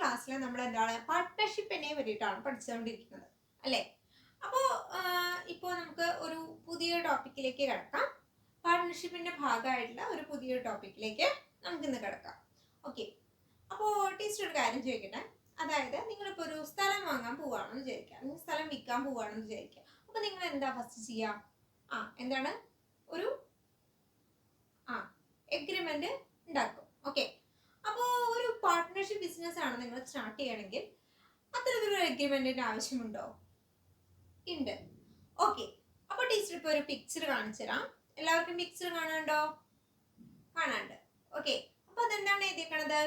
ക്ലാസ്സിൽ നമ്മൾ എന്താണ് പാർട്ട്ണർഷിപ്പിനെ പറ്റിയിട്ടാണ് പഠിച്ചുകൊണ്ടിരിക്കുന്നത് അല്ലേ. അപ്പോൾ ഇപ്പോൾ നമുക്ക് ഒരു പുതിയ ടോപ്പിക്കിലേക്ക് കിടക്കാം. പാർട്ട്ണർഷിപ്പിന്റെ ഭാഗമായിട്ടുള്ള ഒരു പുതിയ ടോപ്പിക്കിലേക്ക് നമുക്കിന്ന് കിടക്കാം. ഓക്കെ, അപ്പോൾ ടീച്ചർ ഒരു കാര്യം ചോദിക്കട്ടെ. അതായത് നിങ്ങളിപ്പോൾ ഒരു സ്ഥലം വാങ്ങാൻ പോവുകയാണെന്ന് വിചാരിക്കുക, നിങ്ങൾ സ്ഥലം വിൽക്കാൻ പോവുകയാണെന്ന് വിചാരിക്കുക. അപ്പോൾ നിങ്ങൾ എന്താ ഫസ്റ്റ് ചെയ്യുക? എന്താണ് ഒരു എഗ്രിമെന്റ് ഉണ്ടാക്കും. ഓക്കെ, അപ്പോൾ ഒരു പാർട്ട്ണർഷിപ്പ് ബിസിനസ് ആണ് നിങ്ങൾ സ്റ്റാർട്ട് ചെയ്യണമെങ്കിൽ അത്തരത്തിലൊരു എഗ്രിമെന്റിന്റെ ആവശ്യമുണ്ടോ? ഉണ്ട്. ഓക്കെ, അപ്പോൾ ടീച്ചർ ഇപ്പോൾ ഒരു പിക്ചർ കാണിച്ചു തരാം. എല്ലാവർക്കും പിക്ചർ കാണാനുണ്ടോ? കാണാനുണ്ട്. ഓക്കെ, അപ്പോൾ അതെന്താണ് എഴുതിയേക്കണത്?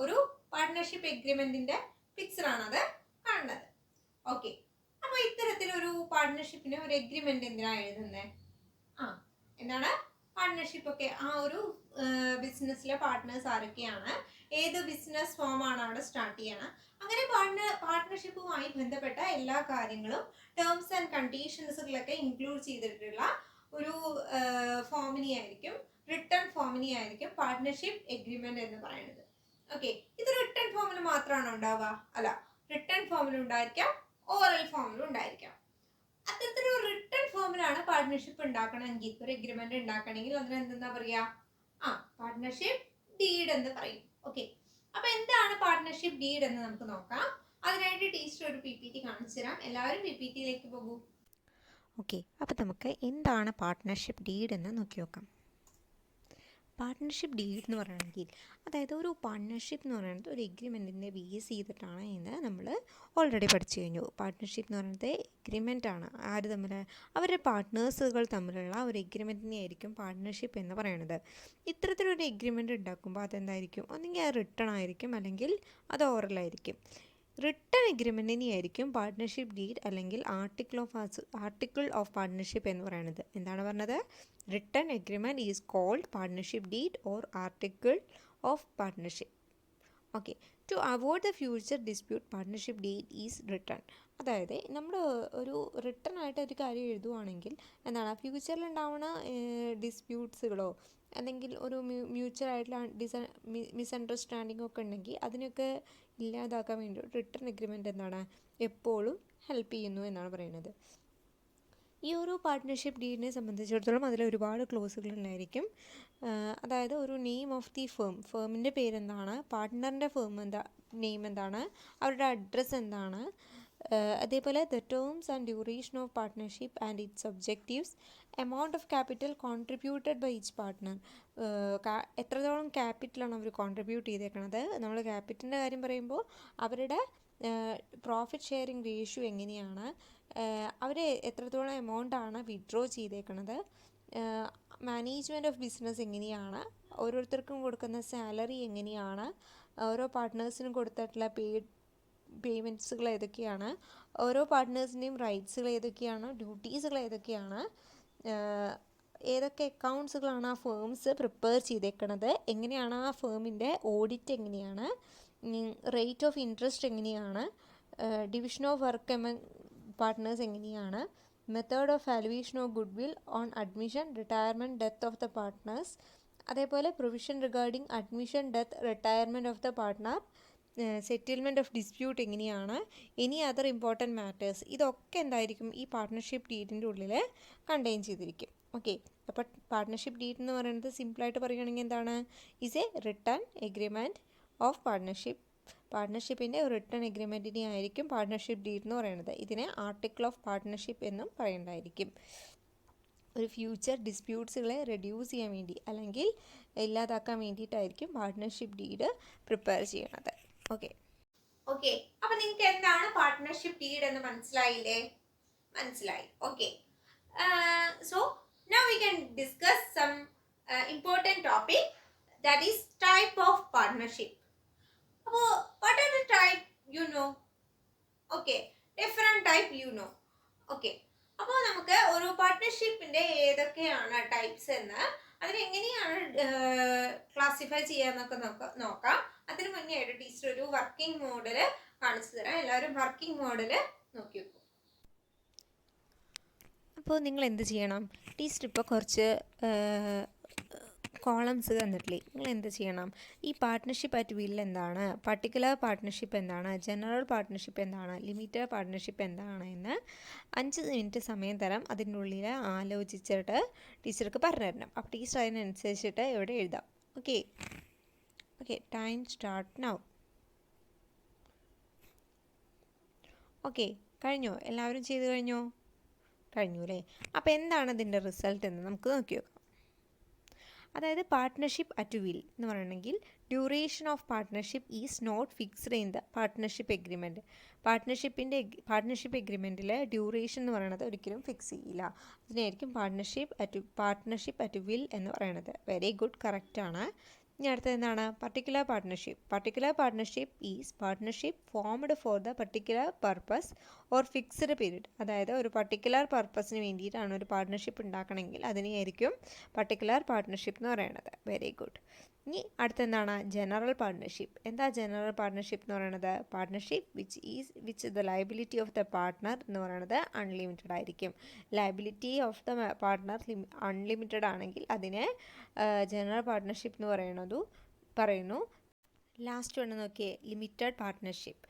ഒരു പാർട്ട്ണർഷിപ്പ് എഗ്രിമെന്റിന്റെ പിക്ചർ ആണത് കാണുന്നത്. ഓക്കെ, അപ്പോൾ ഇത്തരത്തിലൊരു പാർട്ട്ണർഷിപ്പിന് ഒരു എഗ്രിമെന്റ് എന്തിനാണ് എഴുതുന്നത്? എന്താണ് പാർട്ട്ണർഷിപ്പ്? ഒക്കെ ഒരു ബിസിനസ്സിലെ പാർട്ട്നേഴ്സ് ആരൊക്കെയാണ്, ഏത് ബിസിനസ് ഫോമാണ് അവിടെ സ്റ്റാർട്ട് ചെയ്യണം, അങ്ങനെ പാർട്ട്ണർഷിപ്പുമായി ബന്ധപ്പെട്ട എല്ലാ കാര്യങ്ങളും ടേംസ് ആൻഡ് കണ്ടീഷൻസുകളൊക്കെ ഇൻക്ലൂഡ് ചെയ്തിട്ടുള്ള ഒരു ഫോമിനെയായിരിക്കും, റിട്ടേൺ ഫോമിനെയായിരിക്കും പാർട്ട്ണർഷിപ്പ് എഗ്രിമെന്റ് എന്ന് പറയുന്നത്. ഓക്കെ, ഇത് റിട്ടേൺ ഫോമിൽ മാത്രമാണോ ഉണ്ടാവുക? അല്ല, റിട്ടേൺ ഫോമിൽ ഉണ്ടായിരിക്കാം, ഓറൽ ഫോമിലും ഉണ്ടായിരിക്കാം. അത്തരത്തിലൊരു റിട്ടേൺ ഫോമിലാണ് പാർട്ട്ണർഷിപ്പ് ഉണ്ടാക്കണമെങ്കിൽ, ഒരു എഗ്രിമെന്റ് ഉണ്ടാക്കണമെങ്കിൽ അതിന് എന്താ പറയാ? പാർട്ട്ണർഷിപ്പ് ഡീഡ് എന്ന് പറയും. ഓക്കെ, അപ്പൊ എന്താണ് പാർട്ട്ണർഷിപ്പ് ഡീഡ് എന്ന് നമുക്ക് നോക്കാം. അതിനായിട്ട് ടീച്ചർ ഒരു PPT കാണിച്ചു തരാം. എല്ലാവരും PPTയിലേക്ക് പോകൂ. ഓക്കെ, അപ്പോൾ നമുക്ക് എന്താണ് പാർട്ട്ണർഷിപ്പ് ഡീഡ് എന്ന് നോക്കി നോക്കാം. പാർട്ട്ണർഷിപ്പ് ഡീഡ് എന്ന് പറയുകയാണെങ്കിൽ, അതായത് ഒരു പാർട്ട്ണർഷിപ്പ് എന്ന് പറയുന്നത് ഒരു എഗ്രിമെൻറ്റിനെ ബേസ് ചെയ്തിട്ടാണ് എന്ന് നമ്മൾ ഓൾറെഡി പഠിച്ചു കഴിഞ്ഞു. പാർട്ട്ണർഷിപ്പ് എന്ന് പറയുന്നത് എഗ്രിമെൻ്റ് ആണ്. ആര് തമ്മിൽ? അവരുടെ പാർട്ട്നേഴ്സുകൾ തമ്മിലുള്ള ഒരു എഗ്രിമെൻറ്റിനെ ആയിരിക്കും പാർട്ട്ണർഷിപ്പ് എന്ന് പറയുന്നത്. ഇത്തരത്തിലൊരു എഗ്രിമെൻ്റ് ഉണ്ടാക്കുമ്പോൾ അതെന്തായിരിക്കും? ഒന്നെങ്കിൽ അത് റിട്ടേൺ ആയിരിക്കും, അല്ലെങ്കിൽ അത് ഓറലായിരിക്കും. റിട്ടേൺ എഗ്രിമെൻറ്റിനെ ആയിരിക്കും പാർട്ട്ണർഷിപ്പ് ഡീഡ് അല്ലെങ്കിൽ ആർട്ടിക്കിൾ ഓഫ് പാർട്ട്ണർഷിപ്പ് എന്ന് പറയുന്നത്. എന്താണ് പറഞ്ഞത്? Written agreement is called partnership deed or article of partnership. Okay, to avoid the future dispute partnership deed is written. അതായത് നമ്മൾ ഒരു റിട്ടേൺ ആയിട്ട് ഒരു കാര്യം എഴുതുവാണെങ്കിൽ എന്താണ്, ഫ്യൂച്ചറിൽ ഉണ്ടാവുന്ന ഡിസ്പ്യൂട്ട്സുകളോ അല്ലെങ്കിൽ ഒരു മ്യൂച്വൽ ആയിട്ടുള്ള മിസ്അണ്ടർസ്റ്റാൻഡിംഗ് ഒക്കെ ഉണ്ടെങ്കിൽ അതിനൊക്കെ ഇല്ലാതാക്കാൻ വേണ്ടി റിട്ടേൺ എഗ്രിമെൻ്റ് എന്താണ് എപ്പോഴും ഹെൽപ്പ് ചെയ്യുന്നു എന്നാണ് പറയുന്നത്. ഈ ഒരു പാർട്ട്ണർഷിപ്പ് ഡീഡിനെ സംബന്ധിച്ചിടത്തോളം അതിൽ ഒരുപാട് ക്ലോസുകൾ ഉണ്ടായിരിക്കും. അതായത് ഒരു നെയിം ഓഫ് ദി ഫേമിൻ്റെ പേരെന്താണ്, പാർട്ട്ണറിൻ്റെ നെയിം എന്താണ്, അവരുടെ അഡ്രസ്സ് എന്താണ്, അതേപോലെ the terms and duration of partnership and its objectives, amount of capital contributed by each partner, എത്രത്തോളം ക്യാപിറ്റലാണ് അവർ കോൺട്രിബ്യൂട്ട് ചെയ്തേക്കണത്. നമ്മൾ ക്യാപിറ്റലിൻ്റെ കാര്യം പറയുമ്പോൾ അവരുടെ പ്രോഫിറ്റ് ഷെയറിംഗ് റേഷ്യോ എങ്ങനെയാണ്, അവർ എത്രത്തോളം എമൗണ്ടാണ് വിഡ്രോ ചെയ്തേക്കണത്, മാനേജ്മെൻറ്റ് ഓഫ് ബിസിനസ് എങ്ങനെയാണ്, ഓരോരുത്തർക്കും കൊടുക്കുന്ന സാലറി എങ്ങനെയാണ്, ഓരോ പാർട്ട്നേഴ്സിനും കൊടുത്തിട്ടുള്ള പേയ്മെൻറ്റ്സുകൾ ഏതൊക്കെയാണ്, ഓരോ പാർട്ട്നേഴ്സിൻ്റെയും റൈറ്റ്സുകൾ ഏതൊക്കെയാണ്, ഡ്യൂട്ടീസുകൾ ഏതൊക്കെയാണ്, ഏതൊക്കെ അക്കൗണ്ട്സുകളാണ് ആ ഫേംസ് പ്രിപ്പയർ ചെയ്തേക്കണത്, എങ്ങനെയാണ് ആ ഫേമിൻ്റെ ഓഡിറ്റ് എങ്ങനെയാണ്, റേറ്റ് ഓഫ് ഇൻട്രസ്റ്റ് എങ്ങനെയാണ്, division of work among partners എങ്ങനെയാണ്, method of valuation of goodwill on admission, retirement, death of the partners, അതേപോലെ provision regarding admission, death, retirement of the partner, settlement of dispute എങ്ങനെയാണ്, any other important matters, ഇതൊക്കെ എന്തായിരിക്കും ഈ partnership ഡീഡിൻ്റെ ഉള്ളിൽ contain ചെയ്തിരിക്കും. Okay, അപ്പോൾ partnership deed എന്ന് പറയുന്നത് സിമ്പിളായിട്ട് പറയുകയാണെങ്കിൽ എന്താണ്? Is a written agreement of partnership. പാർട്ട്ണർഷിപ്പിൻ്റെ ഒരു റിട്ടേൺ എഗ്രിമെൻറ്റിനെ ആയിരിക്കും പാർട്ട്ണർഷിപ്പ് ഡീഡ് എന്ന് പറയുന്നത്. ഇതിനെ ആർട്ടിക്കിൾ ഓഫ് പാർട്ട്ണർഷിപ്പ് എന്നും പറയുന്നതായിരിക്കും. ഒരു ഫ്യൂച്ചർ ഡിസ്പ്യൂട്ട്സുകളെ റെഡ്യൂസ് ചെയ്യാൻ വേണ്ടി അല്ലെങ്കിൽ ഇല്ലാതാക്കാൻ വേണ്ടിയിട്ടായിരിക്കും പാർട്ട്ണർഷിപ്പ് ഡീഡ് പ്രിപ്പയർ ചെയ്യണത്. ഓക്കെ, അപ്പോൾ നിങ്ങൾക്ക് എന്താണ് പാർട്ട്ണർഷിപ്പ് ഡീഡ് എന്ന് മനസ്സിലായില്ലേ? മനസ്സിലായി. Okay, so now we can discuss some important topic, that is type of partnership. അപ്പോൾ what are the type you know? Okay, different type you know. Okay, അപ്പോൾ നമുക്ക് ഒരു പാർട്ട്ണർഷിപ്പിന്റെ ഏതൊക്കെയാണ് ടൈപ്സ് എന്ന്, അതിനെങ്ങനെയാണ് ക്ലാസിഫൈ ചെയ്യാന്നൊക്കെ നോക്കാം. അതിന് മുന്നേ ആയിട്ട് ടീച്ചർ ഒരു വർക്കിംഗ് മോഡൽ കാണിച്ചു തരാം. എല്ലാവരും വർക്കിംഗ് മോഡൽ നോക്കി വെക്കും. അപ്പോൾ നിങ്ങൾ എന്ത് ചെയ്യണം? ടീച്ചർ ഇപ്പോൾ കുറച്ച് കോളംസ് തന്നിട്ടില്ലേ, നിങ്ങൾ എന്ത് ചെയ്യണം? ഈ പാർട്ട്ണർഷിപ്പ് അറ്റ് വിൽ എന്താണ്, പർട്ടിക്കുലർ പാർട്ട്ണർഷിപ്പ് എന്താണ്, ജനറൽ പാർട്ട്ണർഷിപ്പ് എന്താണ്, ലിമിറ്റഡ് പാർട്ട്ണർഷിപ്പ് എന്താണ് എന്ന് 5 മിനിറ്റ് സമയം തരാം. അതിൻ്റെ ഉള്ളിൽ ആലോചിച്ചിട്ട് ടീച്ചർക്ക് പറഞ്ഞു തരണം. അപ്പോൾ ടീച്ചർ അതിനനുസരിച്ചിട്ട് ഇവിടെ എഴുതാം. Okay okay, time start now. Okay, കഴിഞ്ഞോ? എല്ലാവരും ചെയ്ത് കഴിഞ്ഞോ? കഴിഞ്ഞു അല്ലേ? അപ്പോൾ എന്താണ് ഇതിൻ്റെ റിസൾട്ട് എന്ന് നമുക്ക് നോക്കി നോക്കാം. അതായത് പാർട്ട്ണർഷിപ്പ് അറ്റ് വിൽ എന്ന് പറയണമെങ്കിൽ duration of partnership is not fixed in the partnership agreement. Partnership എഗ്രിമെൻറ്റിൽ ഡ്യൂറേഷൻ എന്ന് പറയുന്നത് ഒരിക്കലും ഫിക്സ് ചെയ്യില്ല. അതിനായിരിക്കും പാർട്ട്ണർഷിപ്പ് അറ്റ് വിൽ എന്ന് പറയുന്നത്. വെരി ഗുഡ്, കറക്റ്റാണ്. ഇനി അടുത്തത് എന്താണ്? Particular partnership is partnership formed for the particular purpose or fixed period. അതായത് ഒരു പർട്ടിക്കുലർ പർപ്പസിന് വേണ്ടിയിട്ടാണ് ഒരു പാർട്ട്ണർഷിപ്പ് ഉണ്ടാക്കണമെങ്കിൽ അതിനെയായിരിക്കും പർട്ടിക്കുലർ പാർട്ട്ണർഷിപ്പ് എന്ന് പറയുന്നത്. Very good. ഇനി അടുത്തെന്താണ്? General partnership. എന്താ ജനറൽ പാർട്ട്ണർഷിപ്പ് എന്ന് പറയുന്നത്? Partnership which the liability of the partner എന്ന് പറയുന്നത് അൺലിമിറ്റഡ് ആയിരിക്കും. Liability of the partner unlimited ആണെങ്കിൽ അതിനെ ജനറൽ പാർട്ട്ണർഷിപ്പ് എന്ന് പറയുന്നു. ലാസ്റ്റ് വേണം നോക്കിയേ, ലിമിറ്റഡ് പാർട്ട്ണർഷിപ്പ്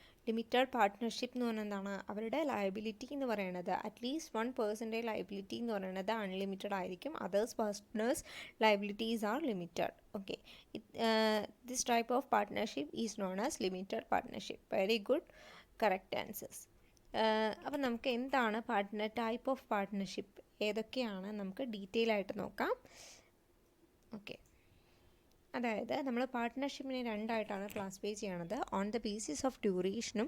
എന്ന് പറഞ്ഞാൽ എന്താണ്? അവരുടെ ലയബിലിറ്റി എന്ന് പറയുന്നത് അറ്റ്ലീസ്റ്റ് 1% ലയബിലിറ്റി എന്ന് പറയുന്നത് അൺലിമിറ്റഡ് ആയിരിക്കും. Others partners liabilities are limited. Okay, this type of partnership is known as limited partnership. Very good, correct answers. അപ്പം നമുക്ക് എന്താണ് ടൈപ്പ് ഓഫ് പാർട്ട്ണർഷിപ്പ് ഏതൊക്കെയാണ് നമുക്ക് ഡീറ്റെയിൽ ആയിട്ട് നോക്കാം. ഓക്കെ, അതായത് നമ്മൾ പാർട്ട്ണർഷിപ്പിനെ രണ്ടായിട്ടാണ് ക്ലാസിഫൈ ചെയ്യണത്. ഓൺ ദ ബേസിസ് ഓഫ് ഡ്യൂറേഷനും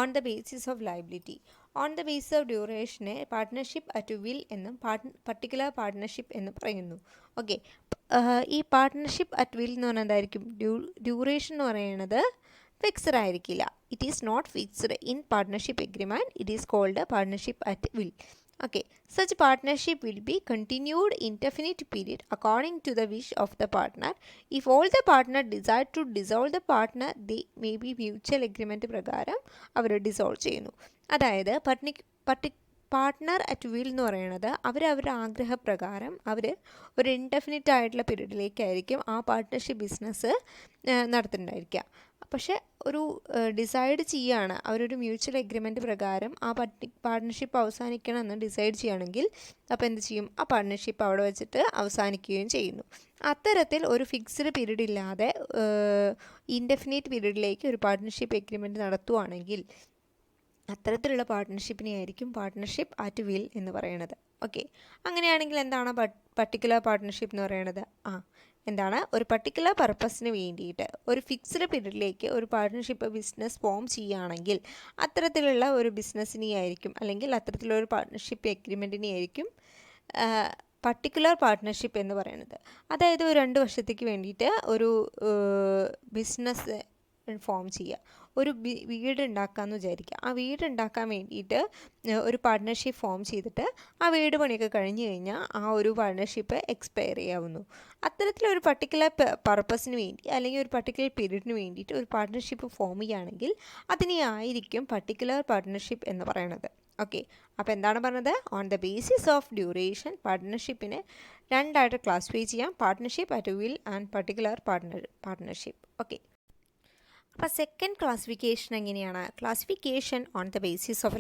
on the basis of liability. On the basis of ഡ്യൂറേഷനെ പാർട്ട്ണർഷിപ്പ് അറ്റ് വിൽ എന്നും പർട്ടിക്കുലർ പാർട്ട്ണർഷിപ്പ് എന്നും പറയുന്നു. ഓക്കെ, ഈ പാർട്ട്ണർഷിപ്പ് അറ്റ് വിൽ എന്ന് പറഞ്ഞാൽ എന്തായിരിക്കും? ഡ്യൂറേഷൻ എന്ന് പറയുന്നത് ഫിക്സ്ഡ് ആയിരിക്കില്ല. It is not fixed in partnership agreement. It is called partnership at will. Okay, such partnership will be continued indefinite period according to the wish of the partner. If all the partner decide to dissolve the partner, they may be mutual agreement പ്രകാരം അവർ dissolve ചെയ്യുന്നു. അതായത് partner at will എന്ന് പറയുന്നത് അവരവരുടെ ആഗ്രഹപ്രകാരം അവർ ഒരു indefinite ആയിട്ടുള്ള പീരീഡിലേക്കായിരിക്കും ആ പാർട്ട്ണർഷിപ്പ് ബിസിനസ് നടത്തുന്നുണ്ടായിരിക്കുക. പക്ഷേ ഒരു ഡിസൈഡ് ചെയ്യുകയാണ്, അവരൊരു മ്യൂച്വൽ എഗ്രിമെൻറ്റ് പ്രകാരം ആ പാർട്ട്ണർഷിപ്പ് അവസാനിക്കണമെന്ന് ഡിസൈഡ് ചെയ്യുകയാണെങ്കിൽ അപ്പോൾ എന്ത് ചെയ്യും? ആ പാർട്ട്ണർഷിപ്പ് അവിടെ വെച്ചിട്ട് അവസാനിക്കുകയും ചെയ്യുന്നു. അത്തരത്തിൽ ഒരു ഫിക്സ്ഡ് പീരീഡ് ഇല്ലാതെ ഇൻഡെഫിനിറ്റ് പീരീഡിലേക്ക് ഒരു പാർട്ട്ണർഷിപ്പ് എഗ്രിമെൻറ്റ് നടത്തുകയാണെങ്കിൽ അത്തരത്തിലുള്ള പാർട്ട്ണർഷിപ്പിനെ ആയിരിക്കും പാർട്ട്ണർഷിപ്പ് അറ്റ് വിൽ എന്ന് പറയുന്നത്. ഓക്കെ, അങ്ങനെയാണെങ്കിൽ എന്താണ് പർട്ടിക്കുലർ പാർട്ട്ണർഷിപ്പ് എന്ന് പറയുന്നത്? എന്താണ്? ഒരു പർട്ടിക്കുലർ പർപ്പസിന് വേണ്ടിയിട്ട് ഒരു ഫിക്സ്ഡ് പീരീഡിലേക്ക് ഒരു പാർട്ട്ണർഷിപ്പ് ബിസിനസ് ഫോം ചെയ്യുകയാണെങ്കിൽ അത്തരത്തിലുള്ള ഒരു ബിസിനസ്സിനെ ആയിരിക്കും, അല്ലെങ്കിൽ അത്തരത്തിലുള്ള ഒരു പാർട്ട്ണർഷിപ്പ് എഗ്രിമെൻറ്റിനെ ആയിരിക്കും പർട്ടിക്കുലർ പാർട്ട്ണർഷിപ്പ് എന്ന് പറയുന്നത്. അതായത് ഒരു 2 വർഷത്തേക്ക് വേണ്ടിയിട്ട് ഒരു ബിസിനസ് ഫോം ചെയ്യുക. ഒരു വീട് ഉണ്ടാക്കാമെന്ന് വിചാരിക്കുക. ആ വീട് ഉണ്ടാക്കാൻ വേണ്ടിയിട്ട് ഒരു പാർട്ട്ണർഷിപ്പ് ഫോം ചെയ്തിട്ട് ആ വീട് പണിയൊക്കെ കഴിഞ്ഞ് കഴിഞ്ഞാൽ ആ ഒരു പാർട്ട്ണർഷിപ്പ് എക്സ്പയർ ചെയ്യാവുന്നു. അത്തരത്തിലൊരു പർട്ടിക്കുലർ പർപ്പസിന് വേണ്ടി അല്ലെങ്കിൽ ഒരു പർട്ടിക്കുലർ പീരീഡിന് വേണ്ടിയിട്ട് ഒരു പാർട്ട്ണർഷിപ്പ് ഫോം ചെയ്യുകയാണെങ്കിൽ അതിനെ ആയിരിക്കും പർട്ടിക്കുലർ പാർട്ട്ണർഷിപ്പ് എന്ന് പറയുന്നത്. ഓക്കെ, അപ്പോൾ എന്താണ് പറഞ്ഞത്? On the basis of duration പാർട്ട്ണർഷിപ്പിനെ രണ്ടായിട്ട് ക്ലാസിഫൈ ചെയ്യാം. Partnership at will and particular partnership. Okay, അപ്പോൾ സെക്കൻഡ് ക്ലാസിഫിക്കേഷൻ എങ്ങനെയാണ്? Classification on the basis of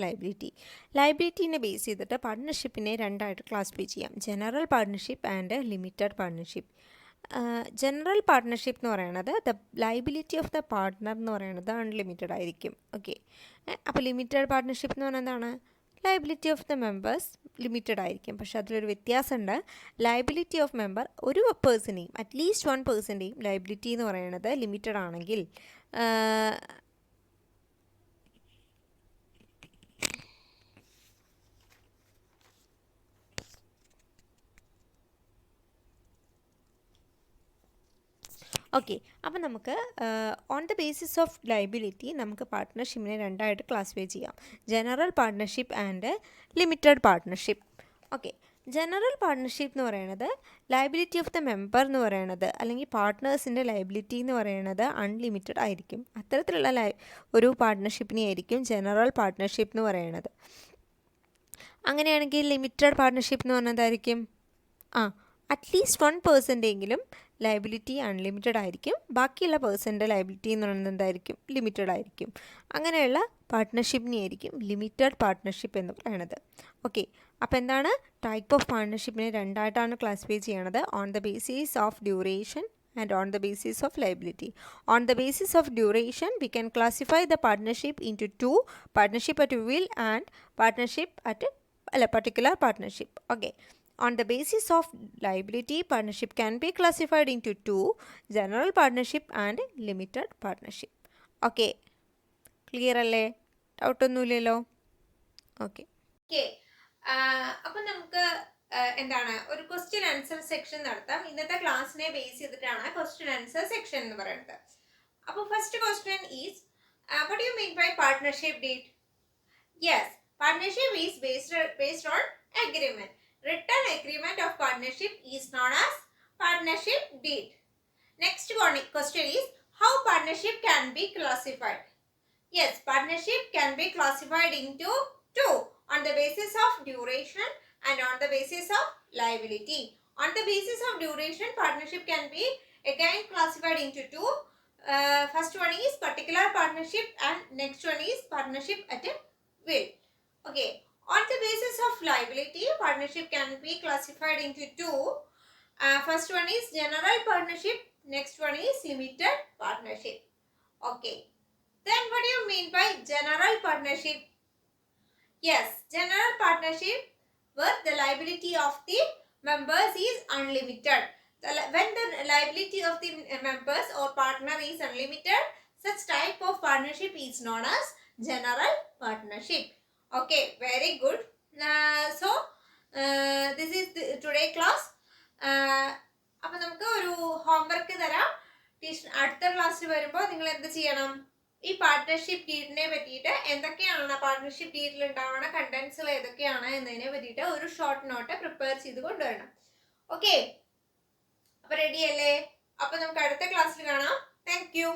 ലയബിലിറ്റീനെ ബേസ് ചെയ്തിട്ട് പാർട്ട്ണർഷിപ്പിനെ രണ്ടായിട്ട് ക്ലാസിഫൈ ചെയ്യാം. General partnership and limited partnership. General partnership എന്ന് പറയുന്നത് the liability of the partner എന്ന് പറയുന്നത് അൺലിമിറ്റഡ് ആയിരിക്കും. ഓക്കെ, അപ്പോൾ ലിമിറ്റഡ് പാർട്ട്ണർഷിപ്പ് എന്ന് പറഞ്ഞാൽ എന്താണ്? Liability of the members limited ആയിരിക്കും. പക്ഷേ അതിലൊരു വ്യത്യാസമുണ്ട്. ലയബിലിറ്റി ഓഫ് മെമ്പർ ഒരു പേഴ്സണെയും അറ്റ്ലീസ്റ്റ് 1%യും ലയബിലിറ്റി എന്ന് പറയുന്നത് ലിമിറ്റഡ് ആണെങ്കിൽ ഓക്കെ, അപ്പോൾ നമുക്ക് on the basis of liability നമുക്ക് പാർട്ട്ണർഷിപ്പിനെ രണ്ടായിട്ട് ക്ലാസിഫൈ ചെയ്യാം. General partnership and limited partnership. Okay, general partnership എന്ന് പറയുന്നത് ലയബിലിറ്റി ഓഫ് ദ മെമ്പർ എന്ന് പറയുന്നത് അല്ലെങ്കിൽ പാർട്ട്നേഴ്സിൻ്റെ ലയബിലിറ്റി എന്ന് പറയുന്നത് അൺലിമിറ്റഡ് ആയിരിക്കും. അത്തരത്തിലുള്ള ഒരു പാർട്ട്ണർഷിപ്പിനെ ആയിരിക്കും ജനറൽ പാർട്ട്ണർഷിപ്പ് എന്ന് പറയുന്നത്. അങ്ങനെയാണെങ്കിൽ ലിമിറ്റഡ് പാർട്ട്ണർഷിപ്പ് എന്ന് പറഞ്ഞതായിരിക്കും അറ്റ്ലീസ്റ്റ് 1%എങ്കിലും ലയബിലിറ്റി അൺലിമിറ്റഡ് ആയിരിക്കും, ബാക്കിയുള്ള പേഴ്സൻ്റെ ലയബിലിറ്റി എന്ന് പറയുന്നത് എന്തായിരിക്കും, ലിമിറ്റഡ് ആയിരിക്കും. അങ്ങനെയുള്ള പാർട്ട്ണർഷിപ്പിനെ ആയിരിക്കും ലിമിറ്റഡ് പാർട്ട്ണർഷിപ്പ് എന്ന് പറയുന്നത്. ഓക്കെ, അപ്പോൾ എന്താണ്, ടൈപ്പ് ഓഫ് പാർട്ട്ണർഷിപ്പിനെ രണ്ടായിട്ടാണ് ക്ലാസിഫൈ ചെയ്യണത്, on the basis of duration and on the basis of liability. On the basis of duration, we can classify the partnership into two: partnership at will and partnership at a particular partnership. Okay. On the basis of liability, partnership can be classified into two: general partnership and limited partnership. Okay. Clear alle? Doubt ഒന്നുമില്ലല്ലോ? Okay. Okay, അപ്പം നമുക്ക് എന്താണ് ഒരു question answer section നടത്താം. ഇന്നത്തെ ക്ലാസ്സിനെ base ചെയ്തിട്ടാണ് question answer section എന്ന് പറയുന്നത്. അപ്പോൾ first question is what do you mean by partnership deed? Yes, partnership is based on agreement. Written agreement of partnership is known as partnership deed. Next question is how partnership can be classified? Yes, partnership can be classified into two: on the basis of duration and on the basis of liability. On the basis of duration, partnership can be again classified into two. First one is particular partnership and next one is partnership at a will. Okay, on the basis of liability, partnership can be classified into two. First one is general partnership, next one is limited partnership. Okay, then what do you mean by general partnership? Yes, general partnership where the liability of the members is unlimited. When the liability of the members or partner is unlimited, such type of partnership is known as general partnership. Okay, very good. So this is today class. അപ്പോൾ നമുക്ക് ഒരു homework തരാം. അടുത്ത ക്ലാസ്സിൽ വരുമ്പോൾ നിങ്ങൾ എന്ത് ചെയ്യണം, ഈ പാർട്ട്ണർഷിപ്പ് ഡീഡിനെ പറ്റിയിട്ട് എന്തൊക്കെയാണ് പാർട്ട്ണർഷിപ്പ് ഡീഡിൽ ഉണ്ടാവുന്ന കണ്ടന്റ്സുകൾ ഏതൊക്കെയാണ് എന്നതിനെ പറ്റിയിട്ട് ഒരു ഷോർട്ട് നോട്ട് പ്രിപ്പയർ ചെയ്ത് കൊണ്ടുവരണം. ഓക്കെ, അപ്പോൾ റെഡി അല്ലേ? അപ്പോൾ നമുക്ക് അടുത്ത ക്ലാസ്സിൽ കാണാം. Thank you.